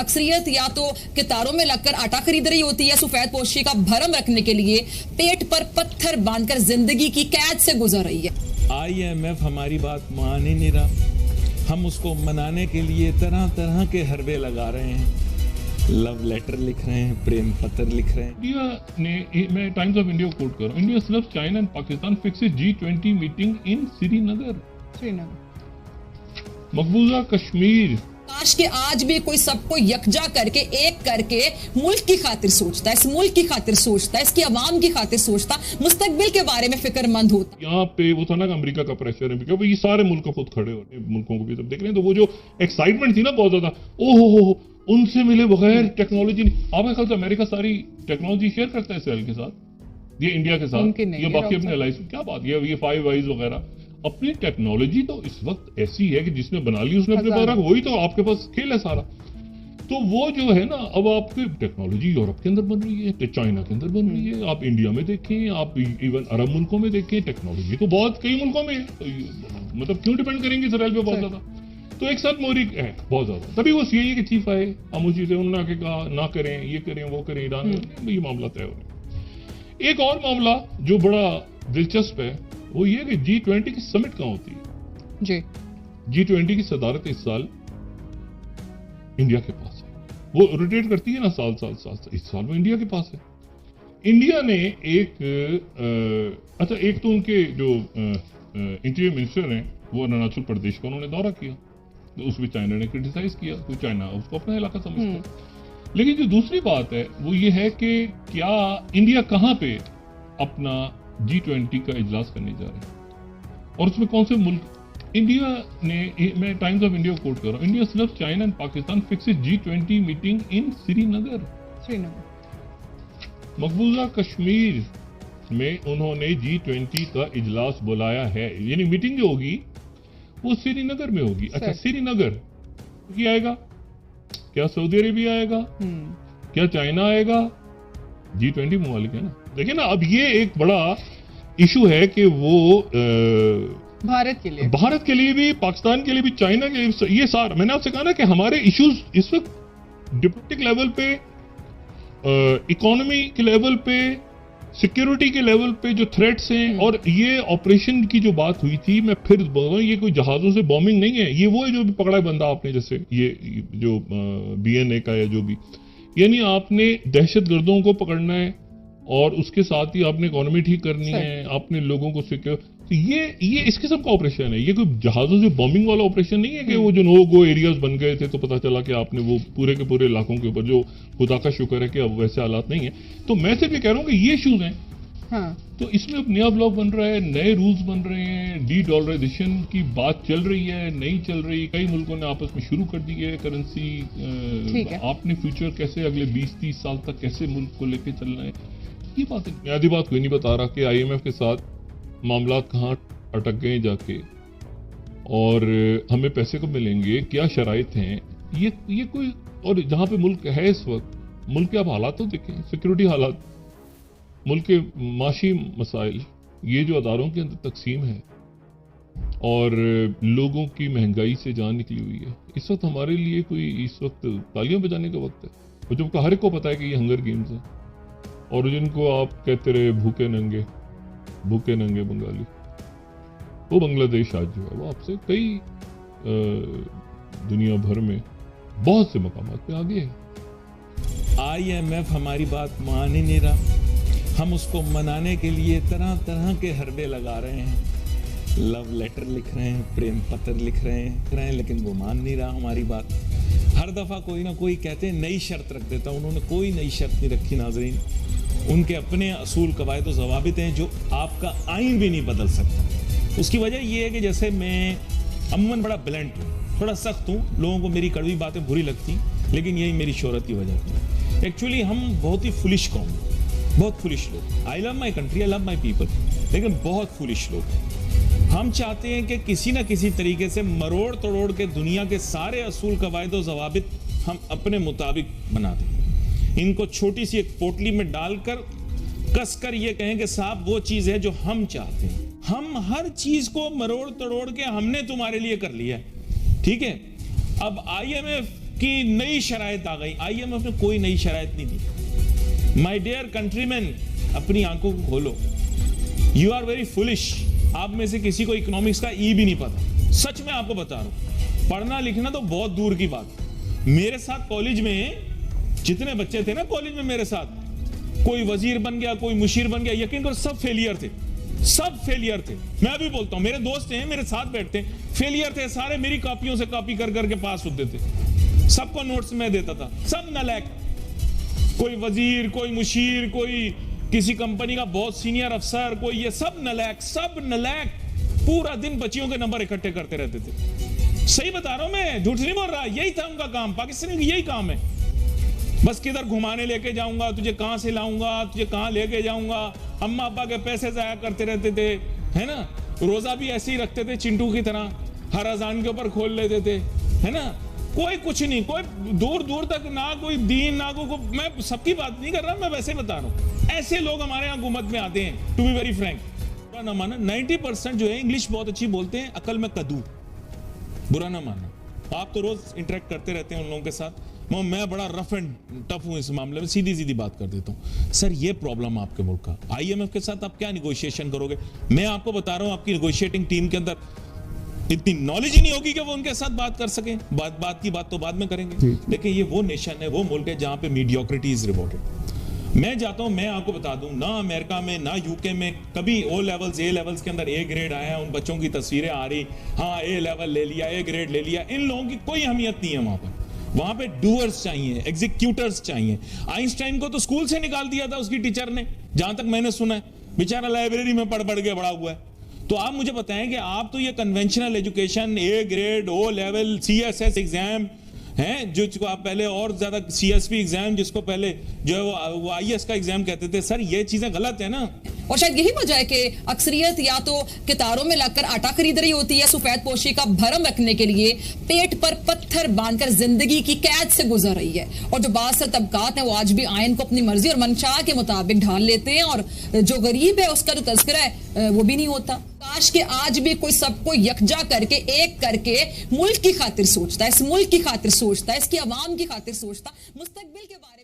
अक्सरियत या तो कितारों में लगकर आटा खरीद रही होती है, सफेद पोशी का भरम रखने के लिए पेट पर पत्थर बांधकर जिंदगी की कैद से गुजर रही है। IMF हमारी बात मान ही नहीं रहा। हम उसको मनाने के लिए तरह तरह के हरबे लगा रहे हैं, लव लेटर लिख रहे हैं, प्रेम पत्र लिख रहे हैं। इंडिया ने, मैं टाइम्स ऑफ इंडिया कोट कर रहा हूँ, इंडिया सिर्फ China and Pakistan fixes G20 meeting in Srinagar. मकबूजा कश्मीर। काश के आज भी कोई सबको यकजा करके एक करके मुल्क की खातिर सोचता है, इस मुल्क की खातिर सोचता है, इसकी आवाम की खातिर सोचता, मुस्तकबिल के बारे में फिक्रमंद होता। यहाँ पे वो था ना कि अमेरिका का प्रेशर है, क्योंकि ये सारे मुल्क खुद खड़े होते हैं, मुल्कों को भी सब देख रहे हैं, तो वो जो एक्साइटमेंट थी ना बहुत ज्यादा, ओहो उनसे मिले बगैर टेक्नोलॉजी नहीं। आपका ख्याल से अमेरिका सारी टेक्नोलॉजी शेयर करता है इसराइल के साथ, ये इंडिया के साथ, ये बाकी अपने एलाइज, क्या बात, ये फाइव आइज वगैरह। अपनी टेक्नोलॉजी तो इस वक्त ऐसी है कि जिसने बना ली उसने अपने पास रखा, वही तो आपके पास खेल है सारा। तो वो जो है ना, अब आपकी टेक्नोलॉजी यूरोप के अंदर बन रही है, चाइना के अंदर बन रही है, आप इंडिया में देखें, आप इवन अरब मुल्कों में देखें, टेक्नोलॉजी तो बहुत कई मुल्कों में है, तो मतलब क्यों डिपेंड करेंगे इसराइल पे बहुत ज्यादा। तो एक साथ मोहरी है बहुत ज्यादा। तभी वो CIA के चीफ आए खामोशी से, उन्होंने आके कहा ना करें, ये करें, वो करें, ईरान में, ये मामला तय हो रहा है। एक और मामला जो बड़ा दिलचस्प है वो ये कि G20 की समिट कहाँ होती है जी। G20 की सदारत इस साल इंडिया के पास है, वो रोटेट करती है ना साल, इस साल वो इंडिया के पास है। इंडिया ने अच्छा, एक तो उनके जो इंटीरियर मिनिस्टर हैं वो अरुणाचल प्रदेश का उन्होंने दौरा किया, तो उसमें चाइना ने क्रिटिसाइज किया, तो चाइना उसको अपना इलाका समझता है। लेकिन जो दूसरी बात है वो ये है कि क्या इंडिया कहाँ पे अपना G20 का इजलास करने जा रहे हैं, और उसमें कौन से मुल्क। इंडिया ने, मैं टाइम्स ऑफ इंडिया कोट कर रहा हूँ, इंडिया सिर्फ China and Pakistan fixes G20 meeting in Srinagar. मकबूजा कश्मीर में उन्होंने G20 का इजलास बुलाया है, यानी मीटिंग जो होगी वो श्रीनगर में होगी। अच्छा, श्रीनगर की आएगा क्या, सऊदी अरेबिया आएगा क्या, चाइना आएगा, G20 ममालिक है ना। देखिए ना, अब ये एक बड़ा इशू है कि वो भारत के लिए भी, पाकिस्तान के लिए भी, चाइना के लिए, ये सारा मैंने आपसे कहा ना कि हमारे इश्यूज इस वक्त डिप्लोमेटिक लेवल पे, इकोनॉमी के लेवल पे, सिक्योरिटी के लेवल पे जो थ्रेट्स हैं, और ये ऑपरेशन की जो बात हुई थी, मैं फिर बोल रहा हूँ, ये कोई जहाजों से बॉम्बिंग नहीं है, ये वो है जो भी पकड़ा है बंदा आपने, जैसे ये जो BNA का या जो भी, यानी आपने दहशतगर्दों को पकड़ना है और उसके साथ ही आपने इकोनॉमी ठीक करनी है, आपने लोगों को सिक्योर, तो ये इस किस्म का ऑपरेशन है। ये कोई जहाजों से बॉम्बिंग वाला ऑपरेशन नहीं है कि वो जो नो गो एरियाज बन गए थे तो पता चला कि आपने वो पूरे के पूरे इलाकों के ऊपर, जो खुदा का शुक्र है कि अब वैसे हालात नहीं है। तो मैं सिर्फ ये कह रहा हूँ कि ये इश्यूज हैं। तो इसमें अब नया ब्लॉक बन रहा है, नए रूल्स बन रहे हैं, डॉलराइजेशन की बात चल रही है, नहीं चल रही, कई मुल्कों ने आपस में शुरू कर दी है करेंसी। आपने फ्यूचर कैसे अगले 20-30 साल तक कैसे मुल्क को लेके चलना है, ये बात है। बुनियादी बात कोई नहीं बता रहा कि IMF के साथ मामला कहाँ अटक गए जाके, और हमें पैसे कब मिलेंगे, क्या शराइत हैं, ये कोई, और जहाँ पे मुल्क है इस वक्त, मुल्क के आप हालात तो देखें, सिक्योरिटी हालात, मुल्क के माशी मसाइल, ये जो अदारों के अंदर तकसीम है, और लोगों की महंगाई से जान निकली हुई है। इस वक्त हमारे लिए कोई, इस वक्त तालियां बजाने का वक्त है। और जबकि हर एक को पता है कि ये हंगर गेम्स है, और जिनको आप कहते रहे भूखे नंगे बंगाली, वो बांग्लादेश आज जो है वो आपसे कई दुनिया भर में बहुत से मकामात पे आगे है। IMF हमारी बात मान ही नहीं रहा। हम उसको मनाने के लिए तरह तरह के हरबे लगा रहे हैं, लव लेटर लिख रहे हैं, प्रेम पत्र लिख रहे हैं, लेकिन वो मान नहीं रहा हमारी बात। हर दफा कोई ना कोई कहते हैं नई शर्त रख देता, उन्होंने कोई नई शर्त नहीं रखी नाजरीन। उनके अपने असूल कवायद और ज़वाबित हैं जो आपका आइन भी नहीं बदल सकता। उसकी वजह ये है कि जैसे मैं अमूमन बड़ा ब्लंट हूँ, थोड़ा सख्त हूँ, लोगों को मेरी कड़वी बातें बुरी लगती, लेकिन यही मेरी शोहरत की वजह थी। एक्चुअली हम बहुत ही फुलिश कौम, बहुत फुलिश लोग। I love my country, I love my people, लेकिन बहुत फुलिश लोग। हम चाहते हैं कि किसी न किसी तरीके से मरोड़ तोड़ के दुनिया के सारे असूल कवायद और ज़वाबित हम अपने मुताबिक बना दें। इनको छोटी सी एक पोटली में डालकर कसकर ये कहें कि साहब वो चीज़ है जो हम चाहते हैं। हम हर चीज़ को मरोड़ तोड़ के हमने तुम्हारे लिए कर लिया है, ठीक है। अब IMF कि नई शराइत आ गई। IMF ने कोई नई शराइत नहीं दी। माय डियर कंट्रीमैन, अपनी आंखों को खोलो। You are very foolish. आप में से किसी को इकोनॉमिक्स का ई भी नहीं पता। सच में आपको बता रहा हूं, पढ़ना लिखना तो बहुत दूर की बात। मेरे साथ कॉलेज में जितने बच्चे थे ना कॉलेज में मेरे साथ, कोई वजीर बन गया, कोई मुशीर बन गया, यकीन करो सब फेलियर थे, सब फेलियर थे। मैं भी बोलता हूं, मेरे दोस्त हैं मेरे साथ बैठते हैं, फेलियर थे सारे। मेरी कॉपियों से कॉपी कर करके पास होते थे। सबको नोट्स में देता था, सब नालायक। कोई वजीर, कोई मुशीर, कोई किसी कंपनी का बहुत सीनियर अफसर, कोई ये सब नालायक, सब नालायक। पूरा दिन बच्चियों के नंबर इकट्ठे करते रहते थे। सही बता रहा हूं मैं, झूठ नहीं बोल रहा। यही था उनका काम, पाकिस्तानी का यही काम है। बस किधर घुमाने लेके जाऊंगा, तुझे कहां से लाऊंगा, तुझे कहां लेके जाऊंगा। अम्मा अब्बा के पैसे जाया करते रहते थे, है ना। रोजा भी ऐसे ही रखते थे चिंटू की तरह, हर अजान के ऊपर खोल लेते थे, है ना। कोई कुछ नहीं, कोई दूर दूर तक ना कोई दीन ना कोई। मैं सबकी बात नहीं कर रहा, मैं वैसे बता रहा हूं। ऐसे लोग हमारे यहाँ हुकूमत में आते हैं, टू बी वेरी फ्रैंक। बुरा ना माना, 90% जो है इंग्लिश बहुत अच्छी बोलते हैं, अकल में कद्दू। बुरा ना माना, आप तो रोज इंटरेक्ट करते रहते हैं उन लोगों के साथ। मैं बड़ा रफ एंड टफ हूं इस मामले में, सीधी सीधी बात कर देता हूं। सर ये प्रॉब्लम आपके मुल्क का, IMF के साथ आप क्या निगोशिएशन करोगे? मैं आपको बता रहा हूं, आपकी निगोशिएटिंग टीम के अंदर इतनी नॉलेज ही नहीं होगी कि वो उनके साथ बात कर सकें। बात की बात तो बाद में करेंगे। लेकिन ये वो नेशन है, वो मुल्क है जहां पे मीडियोक्रिटी इज रिवॉर्डेड। मैं जाता हूं, मैं आपको बता दूं, ना अमेरिका में ना यूके में कभी O लेवल्स A लेवल्स के अंदर A ग्रेड आया, उन बच्चों की तस्वीरें आ रही, हाँ A लेवल ले लिया, A ग्रेड ले लिया। इन लोगों की कोई अहमियत नहीं है वहां पर। वहां पे डूअर्स चाहिए, एग्जीक्यूटर्स चाहिए। आइंस्टाइन को तो स्कूल से निकाल दिया था उसकी टीचर ने, जहां तक मैंने सुना है। बेचारा लाइब्रेरी में पढ़ के बड़ा हुआ है। तो आप मुझे बताएं कि आप तो ये conventional education, A grade, O level, CSS exam हैं, जो आप पहले और ज्यादा CSP एग्जाम, जिसको पहले जो है वो IS का एग्जाम कहते थे। सर ये चीजें गलत है ना। और शायद यही वजह है कि अक्सरियत या तो कितारों में लगकर आटा खरीद रही होती है सफेद पोशी का भरम रखने के लिए, पेट पर पत्थर बांधकर जिंदगी की कैद से गुजर रही है। और जो बादशाह तबकात हैं वो आज भी आयन को अपनी मर्जी और मंशा के मुताबिक ढाल लेते हैं, और जो गरीब है उसका जो तज़किरा है वो भी नहीं होता। काश कि आज भी कोई सबको यकजा करके, एक करके मुल्क की खातिर सोचता है, इस मुल्क की खातिर सोचता है, इसकी आवाम की खातिर सोचता, मुस्तकबिल के बारे